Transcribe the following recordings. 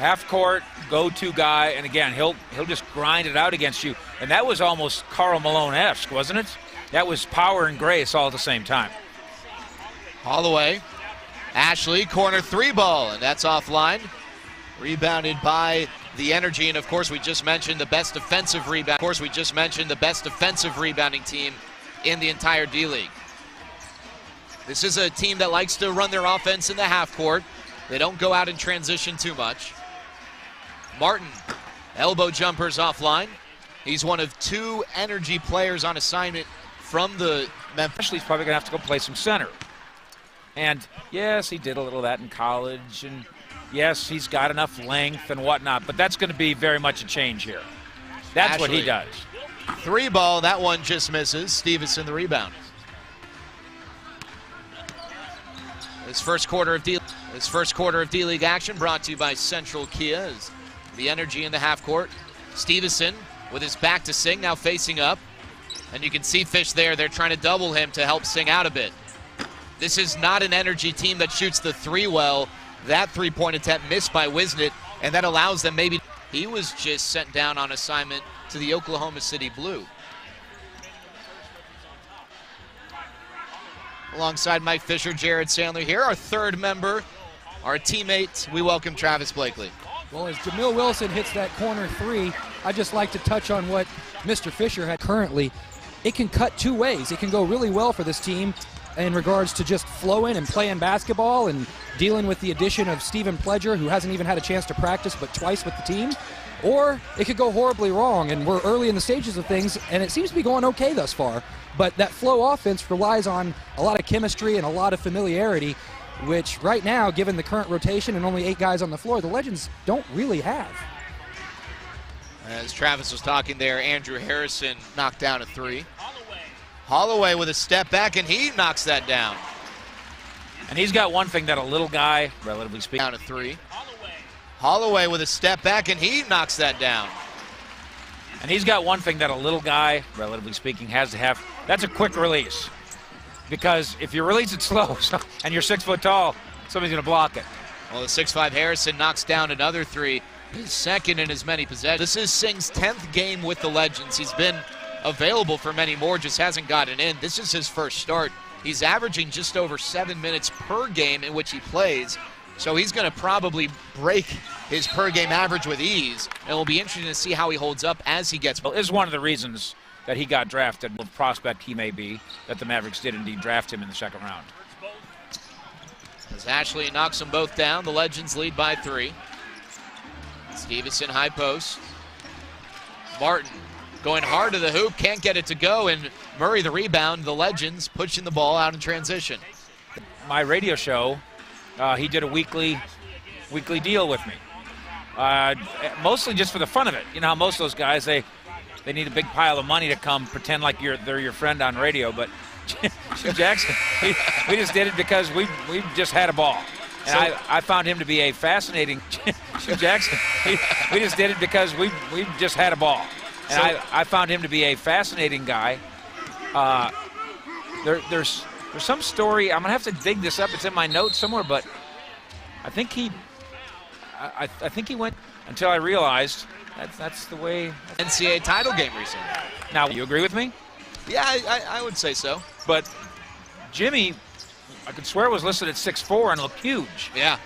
half-court, go-to guy, and again, he'll just grind it out against you. And that was almost Karl Malone-esque, wasn't it? That was power and grace all at the same time. Holloway, Ashley, corner three ball, and that's offline. Rebounded by the Energy, and of course we just mentioned the best defensive rebound. Of course we just mentioned the best defensive rebounding team in the entire D-League. This is a team that likes to run their offense in the half court. They don't go out in transition too much. Martin, elbow jumpers offline. He's one of 2 Energy players on assignment from the Memphis. Ashley's probably going to have to go play some center. And yes, he did a little of that in college, and yes, he's got enough length and whatnot, but that's going to be very much a change here. That's Ashley, what he does. Three ball, that one just misses. Stevenson the rebound. This first quarter of D-League action brought to you by Central Kia. Is the Energy in the half court. Stevenson with his back to Singh, now facing up. And you can see Fish there. They're trying to double him to help Singh out a bit. This is not an Energy team that shoots the three well. That three-point attempt missed by Wisnett, and that allows them maybe. He was just sent down on assignment to the Oklahoma City Blue. Alongside Mike Fisher, Jared Sandler here, our third member, our teammate. We welcome Travis Blakely. Well, as Jamil Wilson hits that corner three, I'd just like to touch on what Mr. Fisher had currently. It can cut 2 ways. It can go really well for this team in regards to just flowing and playing basketball and dealing with the addition of Stephen Pledger, who hasn't even had a chance to practice but twice with the team. Or it could go horribly wrong, and we're early in the stages of things, and it seems to be going okay thus far. But that flow offense relies on a lot of chemistry and a lot of familiarity, which right now, given the current rotation and only 8 guys on the floor, the Legends don't really have. As Travis was talking there, Andrew Harrison knocked down a three. Holloway with a step back, and he knocks that down. And he's got one thing that a little guy, relatively speaking, Down a three. Holloway with a step back, and he knocks that down. and he's got one thing that a little guy, relatively speaking, has to have. That's a quick release. Because if you release it slow and you're 6 foot tall, somebody's going to block it. Well, the 6'5" Harrison knocks down another three. He's second in as many possessions. This is Singh's 10th game with the Legends. He's been available for many more, just hasn't gotten in. This is his first start. He's averaging just over 7 minutes per game in which he plays. So he's going to probably break his per game average with ease. And it'll be interesting to see how he holds up as he gets. Well, is one of the reasons that he got drafted, what prospect he may be, that the Mavericks did indeed draft him in the second round. As Ashley knocks them both down, the Legends lead by 3. Stevenson high post. Martin going hard to the hoop, can't get it to go, and Murray the rebound. The Legends pushing the ball out in transition. My radio show, he did a weekly deal with me. Mostly just for the fun of it. You know how most of those guys, they need a big pile of money to come pretend like they're your friend on radio, but Jim Jackson, we just did it because we just had a ball. And I found him to be a fascinating, Jim Jackson, we just did it because we just had a ball. And I found him to be a fascinating guy. There's some story, I'm gonna have to dig this up, it's in my notes somewhere, but I think he went until I realized that's the way. NCAA title game recently. Now, you agree with me? Yeah, I would say so. But Jimmy, I could swear was listed at 6'4" and looked huge. Yeah.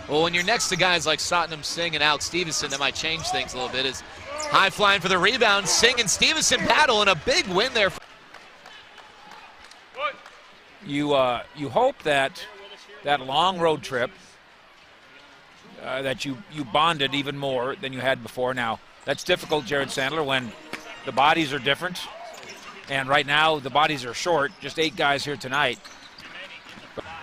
Well, when you're next to guys like Satnam Singh and Alex Stevenson, that might change things a little bit. Is high flying for the rebound. Singh and Stevenson battle, and a big win there. You hope that long road trip, that you bonded even more than you had before. Now, that's difficult, Jared Sandler, when the bodies are different. And right now, the bodies are short, just 8 guys here tonight.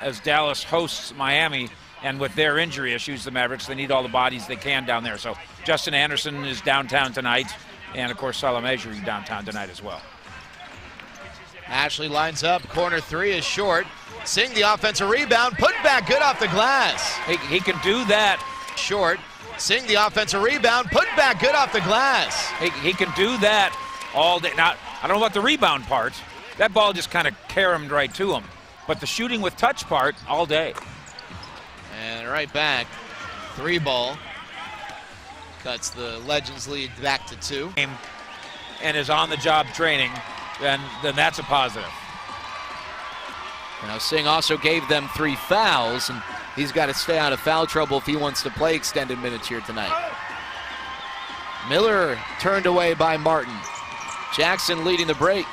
As Dallas hosts Miami, and with their injury issues, the Mavericks, they need all the bodies they can down there. So Justin Anderson is downtown tonight, and of course, Salah Mejri is downtown tonight as well. Ashley lines up, corner three is short. Singh the offensive rebound, put back good off the glass. He can do that. Short, Singh the offensive rebound, put back good off the glass. He can do that all day. Now, I don't know about the rebound part. That ball just kind of caromed right to him. But the shooting with touch part, all day. And right back. 3 ball. Cuts the Legends lead back to 2. And is on the job training, then that's a positive. Now Singh also gave them 3 fouls, and he's got to stay out of foul trouble if he wants to play extended minutes here tonight. Miller turned away by Martin. Jackson leading the break.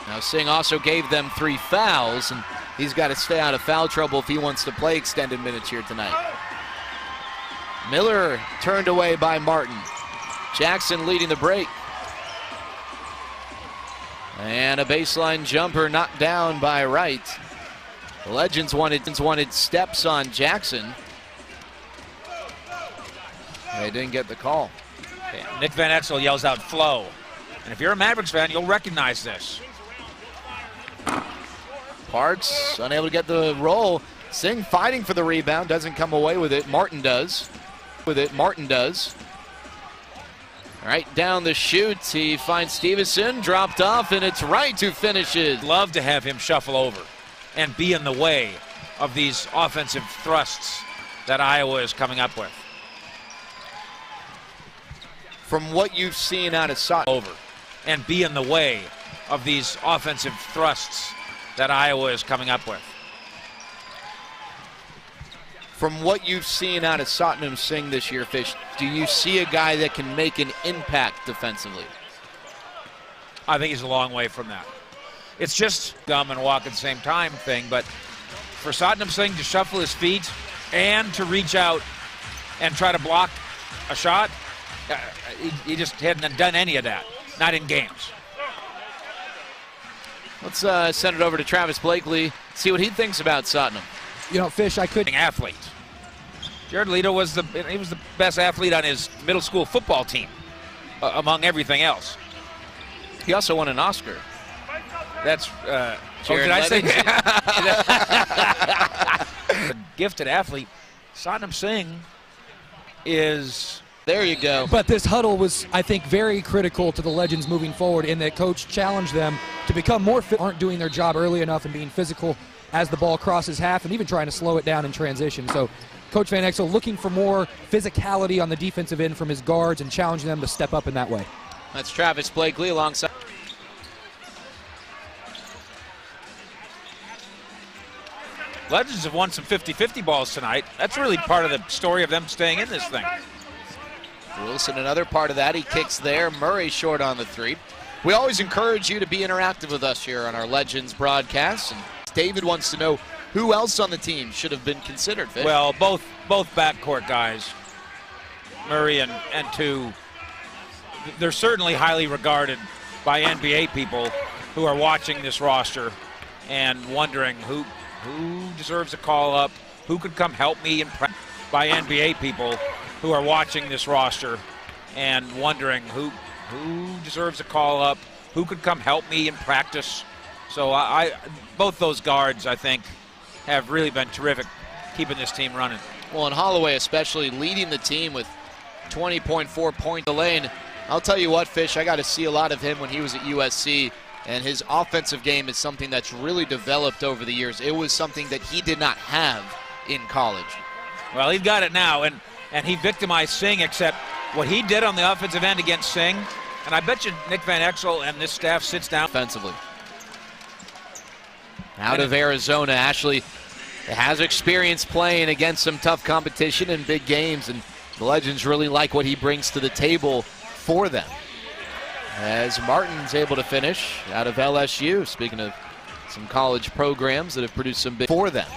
Now Singh also gave them 3 fouls, and he's got to stay out of foul trouble if he wants to play extended minutes here tonight. Miller turned away by Martin. Jackson leading the break. And a baseline jumper knocked down by Wright. The Legends wanted steps on Jackson. They didn't get the call. Nick Van Exel yells out flow. And if you're a Mavericks fan, you'll recognize this. Parks unable to get the roll. Singh fighting for the rebound, doesn't come away with it. Martin does. Right down the chute, he finds Stephenson, dropped off, and it's Wright who finishes. Love to have him shuffle over and be in the way of these offensive thrusts that Iowa is coming up with. From what you've seen out of Sutton. Over and be in the way of these offensive thrusts that Iowa is coming up with. From what you've seen out of Satnam Singh this year, Fish, do you see a guy that can make an impact defensively? I think he's a long way from that. It's just gum and walk at the same time thing, but for Satnam Singh to shuffle his feet and to reach out and try to block a shot, he just hadn't done any of that, not in games. Let's send it over to Travis Blakely, see what he thinks about Satnam. You know, Fish, I could... Athlete. Jared Leto was the best athlete on his middle school football team, among everything else. He also won an Oscar. That's, Jared did I say a gifted athlete. Satnam Singh is... There you go. But this huddle was, I think, very critical to the Legends moving forward in that coach challenged them to become more fit, aren't doing their job early enough and being physical as the ball crosses half and even trying to slow it down in transition. So Coach Van Exel looking for more physicality on the defensive end from his guards and challenging them to step up in that way. That's Travis Blakely alongside. Legends have won some 50-50 balls tonight. That's really part of the story of them staying in this thing. Wilson, another part of that. He kicks there. Murray short on the 3. We always encourage you to be interactive with us here on our Legends broadcast. And David wants to know who else on the team should have been considered. Vic? Well, both backcourt guys, Murray and two, they're certainly highly regarded by NBA people who are watching this roster and wondering who deserves a call up, who could come help me in practice. By NBA people who are watching this roster and wondering who deserves a call up, who could come help me in practice. So both those guards, I think, have really been terrific keeping this team running. Well, and Holloway especially leading the team with 20.4 point delay. And I'll tell you what, Fish, I got to see a lot of him when he was at USC, and his offensive game is something that's really developed over the years. It was something that he did not have in college. Well, he's got it now, and he victimized Singh, except what he did on the offensive end against Singh, and I bet you Nick Van Exel and this staff sits down. Offensively. Out of Arizona, Ashley has experience playing against some tough competition in big games, and the Legends really like what he brings to the table for them. As Martin's able to finish out of LSU, speaking of some college programs that have produced some big for them.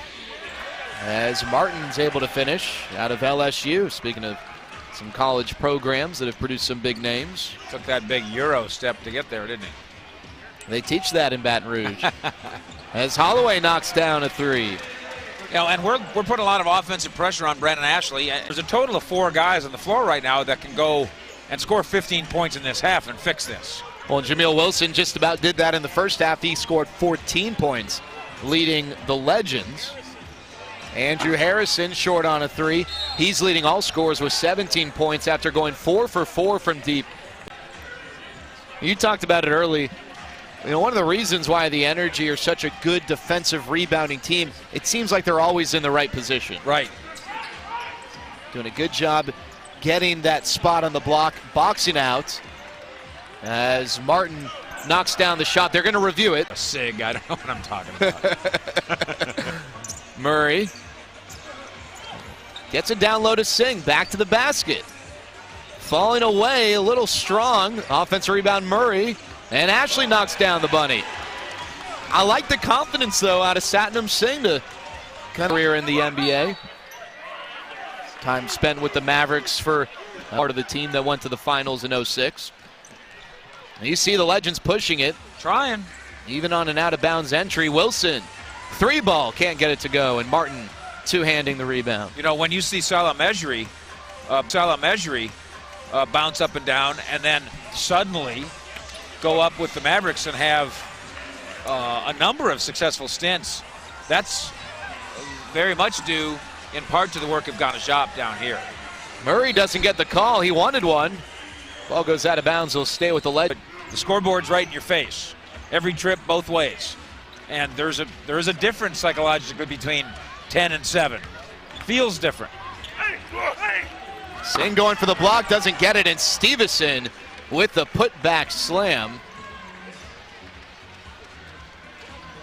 As Martin's able to finish out of LSU, speaking of some college programs that have produced some big names. Took that big Euro step to get there, didn't he? They teach that in Baton Rouge. As Holloway knocks down a 3. You know, and we're putting a lot of offensive pressure on Brandon Ashley. There's a total of 4 guys on the floor right now that can go and score 15 points in this half and fix this. Well, Jameel Wilson just about did that in the first half. He scored 14 points, leading the Legends. Andrew Harrison short on a 3. He's leading all scorers with 17 points after going 4 for 4 from deep. You talked about it early. You know, one of the reasons why the Energy are such a good defensive rebounding team, it seems like they're always in the right position. Right. doing a good job getting that spot on the block, boxing out. As Martin knocks down the shot, they're going to review it. Sig, I don't know what I'm talking about. Murray gets it down low to Singh, back to the basket. Falling away a little strong. Offensive rebound, Murray. And Ashley knocks down the bunny. I like the confidence, though, out of Satnam Singh to career in the NBA. Time spent with the Mavericks for part of the team that went to the finals in 06. You see the Legends pushing it. Trying. Even on an out-of-bounds entry, Wilson, 3-ball, can't get it to go, and Martin two-handing the rebound. You know, when you see Salah Mejri bounce up and down, and then suddenly go up with the Mavericks and have a number of successful stints, that's very much due in part to the work of Ganajap down here. Murray doesn't get the call. He wanted one. Ball goes out of bounds. He'll stay with the Legends. The scoreboard's right in your face. Every trip, both ways. And there is a difference psychologically between 10 and 7. Feels different. Singh going for the block, doesn't get it, and Stephenson with the putback slam.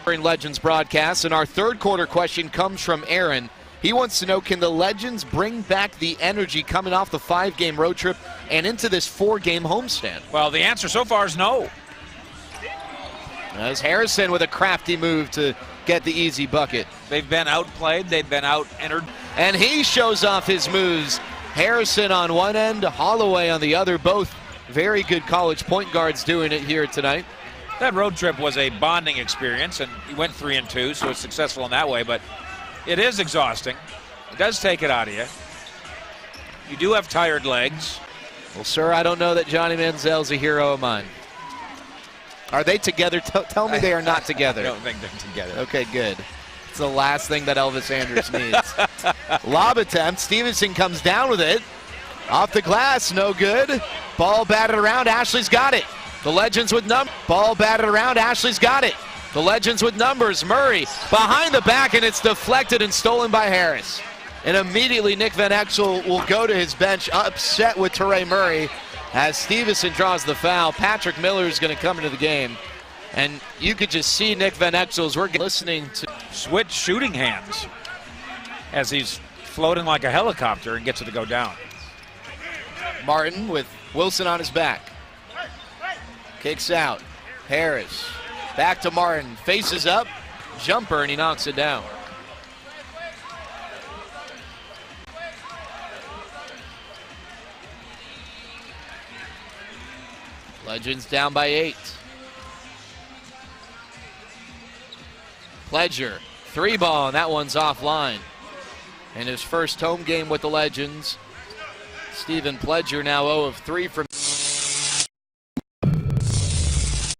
Legends broadcast, and our third quarter question comes from Aaron. He wants to know, can the Legends bring back the energy coming off the 5-game road trip and into this 4-game homestand? Well, the answer so far is no. As Harrison with a crafty move to get the easy bucket. They've been outplayed, they've been out-entered. And he shows off his moves. Harrison on one end, Holloway on the other, both very good college point guards doing it here tonight. That road trip was a bonding experience, and he went 3-2, so it's successful in that way, but it is exhausting. It does take it out of you. You do have tired legs. Well, sir, I don't know that Johnny Manziel's a hero of mine. Are they together? Tell me they are not together. I don't think they're together. Okay, good. It's the last thing that Elvis Andrews needs. Lob attempt. Stevenson comes down with it. Off the glass, no good. Ball batted around. Ashley's got it. The Legends with ball batted around. Ashley's got it. The Legends with numbers. Murray behind the back, and it's deflected and stolen by Harris. And immediately Nick Van Exel will go to his bench, upset with Teray Murray, as Stevenson draws the foul. Patrick Miller is going to come into the game. And you could just see Nick Van Exel's work listening to switch shooting hands as he's floating like a helicopter and gets it to go down. Martin with Wilson on his back. Kicks out. Harris. Back to Martin. Faces up. Jumper, and he knocks it down. Legends down by 8. Pledger. 3-ball, and that one's offline. In his first home game with the Legends, Stephen Pledger now 0 of 3 from